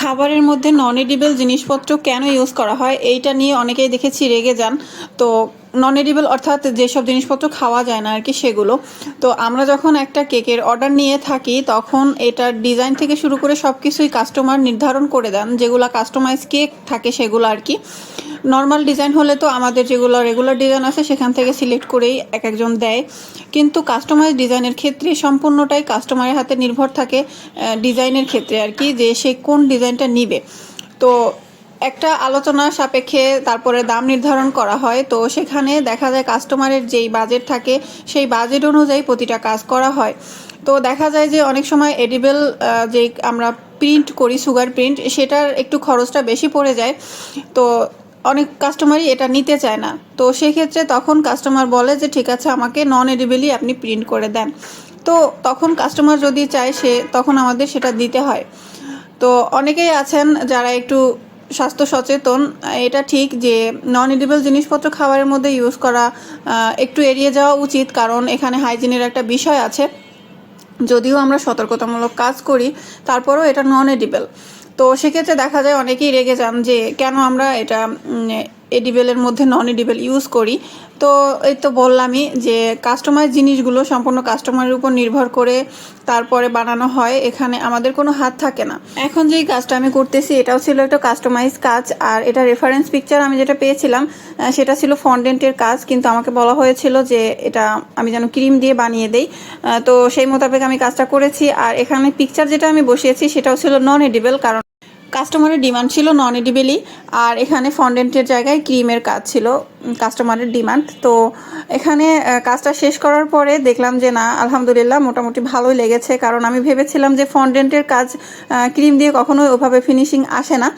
খাবারের মধ্যে নন এডিবল জিনিসপত্র কেন ইউজ করা হয় এইটা নিয়ে অনেকেই দেখেছি রেগে যান। তো নন এডিবল অর্থাৎ যেসব জিনিসপত্র খাওয়া যায় না আর কি সেগুলো। তো আমরা যখন একটা কেকের অর্ডার নিয়ে থাকি তখন এটার ডিজাইন থেকে শুরু করে সব কিছুই কাস্টমার নির্ধারণ করে দেন, যেগুলো কাস্টমাইজ কেক থাকে সেগুলো আর কি। নর্মাল ডিজাইন হলে তো আমাদের যেগুলো রেগুলার ডিজাইন আছে সেখান থেকে সিলেক্ট করেই এক একজন দেয়, কিন্তু কাস্টমাইজ ডিজাইনের ক্ষেত্রে সম্পূর্ণটাই কাস্টমারের হাতে নির্ভর থাকে। ডিজাইনের ক্ষেত্রে আর কি, যে সে কোন ডিজাইনটা নিবে। তো একটা আলোচনা সাপেক্ষে তারপরে দাম নির্ধারণ করা হয়। তো সেখানে দেখা যায় কাস্টমারের যেই বাজেট থাকে সেই বাজেট অনুযায়ী প্রতিটা কাজ করা হয়। তো দেখা যায় যে অনেক সময় এডিবল যে আমরা প্রিন্ট করি সুগার প্রিন্ট, সেটার একটু খরচটা বেশি পড়ে যায়। তো অনেক কাস্টমারই এটা নিতে চায় না। তো সেক্ষেত্রে তখন কাস্টমার বলে যে ঠিক আছে, আমাকে নন এডিবলই আপনি প্রিন্ট করে দেন। তো তখন কাস্টমার যদি চায় তখন আমাদের সেটা দিতে হয়। তো অনেকেই আছেন যারা একটু স্বাস্থ্য সচেতন। এটা ঠিক যে নন এডিবল জিনিসপত্র খাবারের মধ্যে ইউজ করা একটু এড়িয়ে যাওয়া উচিত, কারণ এখানে হাইজিনের একটা বিষয় আছে। যদিও আমরা সতর্কতামূলক কাজ করি, তারপরেও এটা নন এডিবল। তো সেক্ষেত্রে দেখা যায় অনেকেই রেগে যান যে কেন আমরা এটা এডিবলের মধ্যে নন এডিবল ইউজ করি। তো এই তো বললামই যে কাস্টমাইজ জিনিসগুলো সম্পূর্ণ কাস্টমারের উপর নির্ভর করে তারপরে বানানো হয়, এখানে আমাদের কোনো হাত থাকে না। এখন যেই কাজটা আমি করতেছি এটাও ছিল একটা কাস্টমাইজ কাজ, আর এটা রেফারেন্স পিকচার আমি যেটা পেয়েছিলাম সেটা ছিল ফন্ডেন্টের কাজ, কিন্তু আমাকে বলা হয়েছিল যে এটা আমি যেন ক্রিম দিয়ে বানিয়ে দেই। তো সেই মোতাবেক আমি কাজটা করেছি। আর এখানে পিকচার যেটা আমি বসিয়েছি সেটাও ছিল নন এডিবল, কারণ কাস্টমারের ডিমান্ড ছিল নন এডিবেলি। আর এখানে ফন্ডেন্টের জায়গায় ক্রিমের কাজ ছিল কাস্টমারের ডিমান্ড। তো এখানে কাজটা শেষ করার পরে দেখলাম যে না, আলহামদুলিল্লাহ মোটামুটি ভালোই লেগেছে, কারণ আমি ভেবেছিলাম যে ফন্ডেন্টের কাজ ক্রিম দিয়ে কখনোই ওভাবে ফিনিশিং আসে না।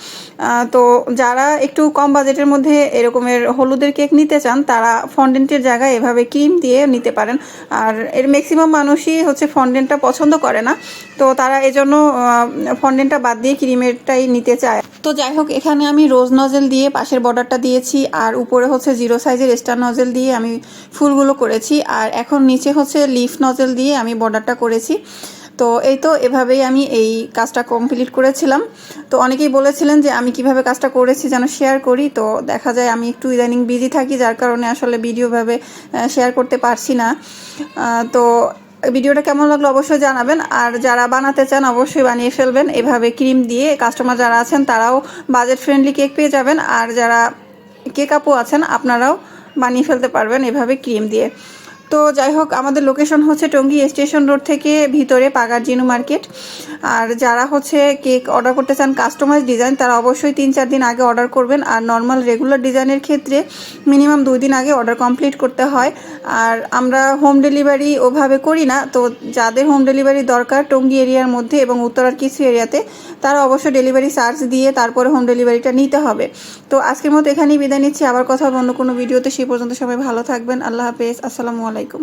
তো যারা একটু কম বাজেটের মধ্যে এরকমের হলুদের কেক নিতে চান তারা ফন্ডেন্টের জায়গায় এভাবে ক্রিম দিয়ে নিতে পারেন। আর এর ম্যাক্সিমাম মানুষই হচ্ছে ফন্ডেন্টটা পছন্দ করে না, তো তারা এজন্য ফন্ডেন্টটা বাদ দিয়ে ক্রিমেরটাই নিতে চায়। তো যাই হোক, এখানে আমি রোজ নজেল দিয়ে পাশের বর্ডারটা দিয়েছি, আর উপরে হচ্ছে 0 সাইজের স্টার নজেল দিয়ে আমি ফুলগুলো করেছি, আর এখন নিচে হচ্ছে লিফ নজেল দিয়ে আমি বর্ডারটা করেছি। তো এই তো এভাবেই আমি এই কাজটা কমপ্লিট করেছিলাম। তো অনেকেই বলেছিলেন যে আমি কিভাবে কাজটা করেছি যেন শেয়ার করি। তো দেখা যায় আমি একটু ইদানিং বিজি থাকি, যার কারণে আসলে ভিডিওভাবে শেয়ার করতে পারছি না। তো ভিডিওটা কেমন লাগলো অবশ্যই জানাবেন, আর যারা বানাতে চান অবশ্যই বানিয়ে ফেলবেন এভাবে ক্রিম দিয়ে। কাস্টমার যারা আছেন তারাও বাজেট ফ্রেন্ডলি কেক পেয়ে যাবেন, আর যারা কেক আপু আছেন আপনারাও বানিয়ে ফেলতে পারবেন এভাবে ক্রিম দিয়ে। তো যাই হোক, আমাদের লোকেশন হচ্ছে টঙ্গী স্টেশন রোড থেকে ভিতরে পাগার জিনু মার্কেট। আর যারা হচ্ছে কেক অর্ডার করতে চান কাস্টমাইজ ডিজাইন, তারা অবশ্যই 3-4 দিন আগে অর্ডার করবেন। আর নর্মাল রেগুলার ডিজাইনের ক্ষেত্রে মিনিমাম 2 দিন আগে অর্ডার কমপ্লিট করতে হয়। আর আমরা হোম ডেলিভারি ওভাবে করি না। তো যাদের হোম ডেলিভারি দরকার টঙ্গী এরিয়ার মধ্যে এবং উত্তরার কিছু এরিয়াতে, তারা অবশ্যই ডেলিভারি চার্জ দিয়ে তারপরে হোম ডেলিভারিটা নিতে হবে। তো আজকের মতো এখানেই বিদায় নিচ্ছি, আবার কথা হবে অন্য কোনো ভিডিওতে। সেই পর্যন্ত সবাই ভালো থাকবেন। আল্লাহ হাফেজ, আসসালামু আলাইকুম।